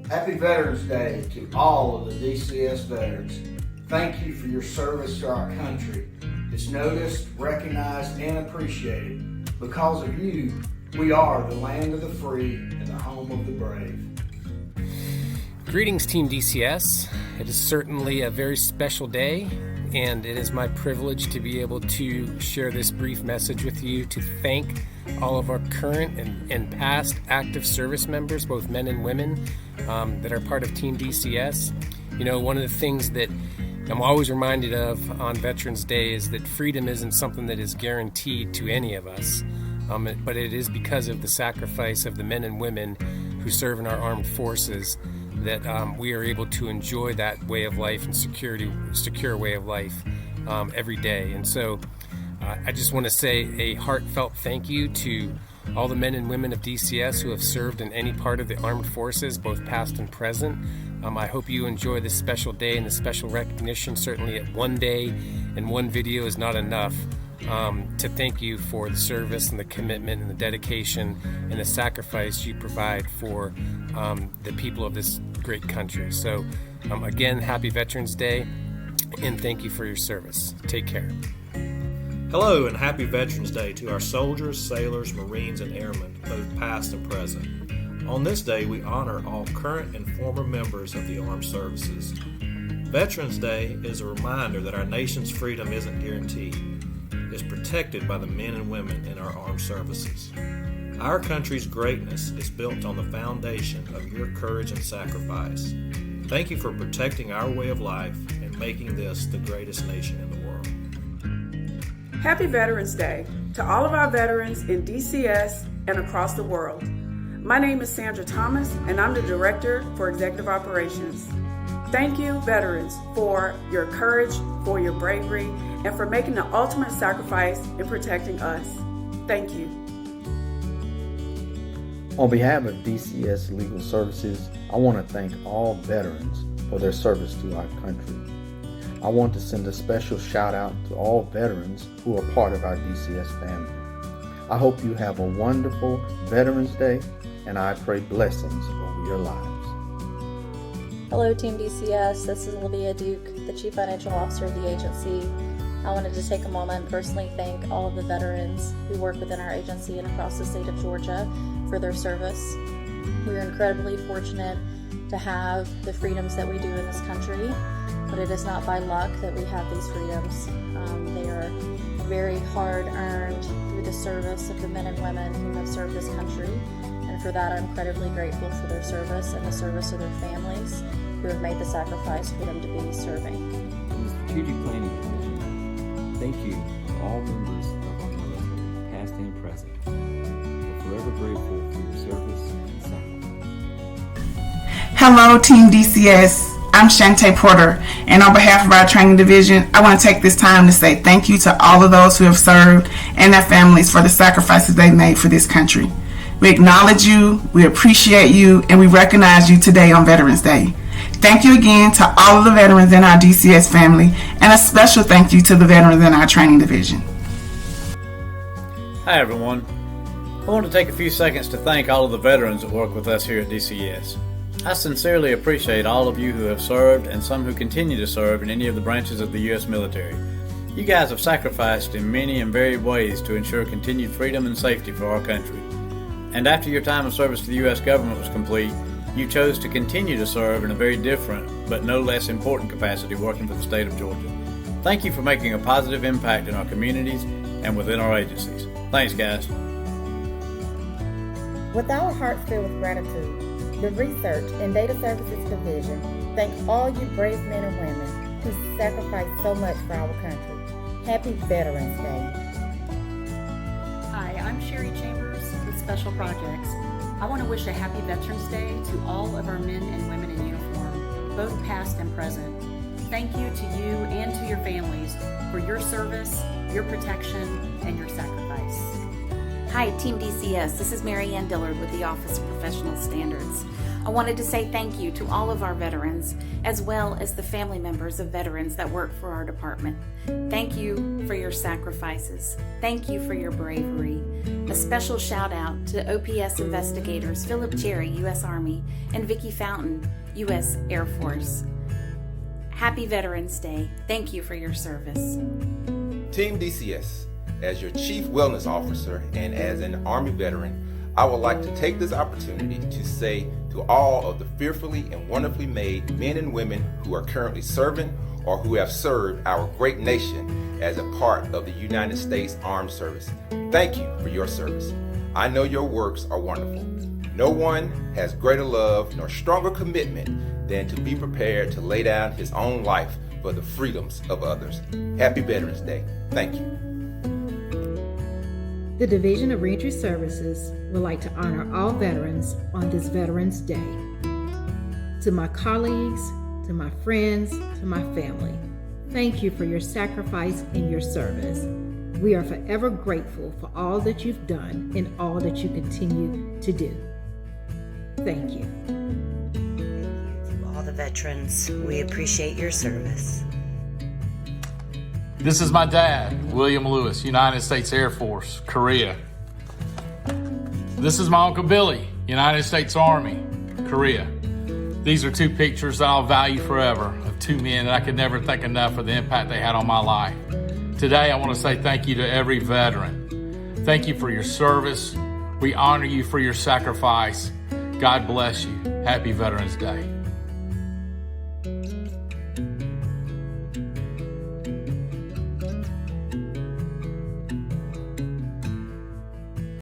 Happy Veterans Day to all of the DCS veterans. Thank you for your service to our country. It's noticed, recognized, and appreciated. Because of you, we are the land of the free and the home of the brave. Greetings, Team DCS. It is certainly a very special day, and it is my privilege to be able to share this brief message with you to thank all of our current and past active service members, both men and women, that are part of Team DCS. You know, one of the things that I'm always reminded of on Veterans Day is that freedom isn't something that is guaranteed to any of us, but it is because of the sacrifice of the men and women who serve in our armed forces that we are able to enjoy that way of life and secure way of life every day. And so I just want to say a heartfelt thank you to all the men and women of DCS who have served in any part of the armed forces, both past and present. I hope you enjoy this special day and the special recognition. Certainly at one day and one video is not enough to thank you for the service and the commitment and the dedication and the sacrifice you provide for the people of this great country. So again, happy Veterans Day, and thank you for your service. Take care. Hello and happy Veterans Day to our soldiers, sailors, Marines, and airmen, both past and present. On this day, we honor all current and former members of the armed services. Veterans Day is a reminder that our nation's freedom isn't guaranteed. It's protected by the men and women in our armed services. Our country's greatness is built on the foundation of your courage and sacrifice. Thank you for protecting our way of life and making this the greatest nation in the world. Happy Veterans Day to all of our veterans in DCS and across the world. My name is Sandra Thomas, and I'm the Director for Executive Operations. Thank you, veterans, for your courage, for your bravery, and for making the ultimate sacrifice in protecting us. Thank you. On behalf of DCS Legal Services, I want to thank all veterans for their service to our country. I want to send a special shout out to all veterans who are part of our DCS family. I hope you have a wonderful Veterans Day, and I pray blessings over your lives. Hello, Team DCS. This is Olivia Duke, the Chief Financial Officer of the agency. I wanted to take a moment and personally thank all of the veterans who work within our agency and across the state of Georgia for their service. We are incredibly fortunate to have the freedoms that we do in this country, but it is not by luck that we have these freedoms. They are very hard earned through the service of the men and women who have served this country, and for that I'm incredibly grateful for their service and the service of their families who have made the sacrifice for them to be serving. In the Strategic Planning Division, thank you to all members of our military, past and present. We're forever grateful for your service and sacrifice. Hello, Team DCS. I'm Shantae Porter, and on behalf of our training division, I want to take this time to say thank you to all of those who have served and their families for the sacrifices they've made for this country. We acknowledge you, we appreciate you, and we recognize you today on Veterans Day. Thank you again to all of the veterans in our DCS family, and a special thank you to the veterans in our training division. Hi everyone. I want to take a few seconds to thank all of the veterans that work with us here at DCS. I sincerely appreciate all of you who have served and some who continue to serve in any of the branches of the U.S. military. You guys have sacrificed in many and varied ways to ensure continued freedom and safety for our country. And after your time of service to the U.S. government was complete, you chose to continue to serve in a very different but no less important capacity working for the state of Georgia. Thank you for making a positive impact in our communities and within our agencies. Thanks, guys. With our hearts filled with gratitude, the Research and Data Services Division thanks all you brave men and women who sacrifice so much for our country. Happy Veterans Day. Hi, I'm Sherry Chambers with Special Projects. I want to wish a happy Veterans Day to all of our men and women in uniform, both past and present. Thank you to you and to your families for your service, your protection, and your sacrifice. Hi, Team DCS. This is Mary Ann Dillard with the Office of Professional Standards. I wanted to say thank you to all of our veterans, as well as the family members of veterans that work for our department. Thank you for your sacrifices. Thank you for your bravery. A special shout out to OPS investigators Philip Cherry, U.S. Army, and Vicki Fountain, U.S. Air Force. Happy Veterans Day. Thank you for your service. Team DCS, as your Chief Wellness Officer and as an Army veteran, I would like to take this opportunity to say to all of the fearfully and wonderfully made men and women who are currently serving or who have served our great nation as a part of the United States Armed Services, thank you for your service. I know your works are wonderful. No one has greater love nor stronger commitment than to be prepared to lay down his own life for the freedoms of others. Happy Veterans Day. Thank you. The Division of Reentry Services would like to honor all veterans on this Veterans Day. To my colleagues, to my friends, to my family, thank you for your sacrifice and your service. We are forever grateful for all that you've done and all that you continue to do. Thank you. Thank you to all the veterans. We appreciate your service. This is my dad, William Lewis, United States Air Force, Korea. This is my Uncle Billy, United States Army, Korea. These are two pictures that I'll value forever of two men that I could never thank enough of the impact they had on my life. Today, I want to say thank you to every veteran. Thank you for your service. We honor you for your sacrifice. God bless you. Happy Veterans Day.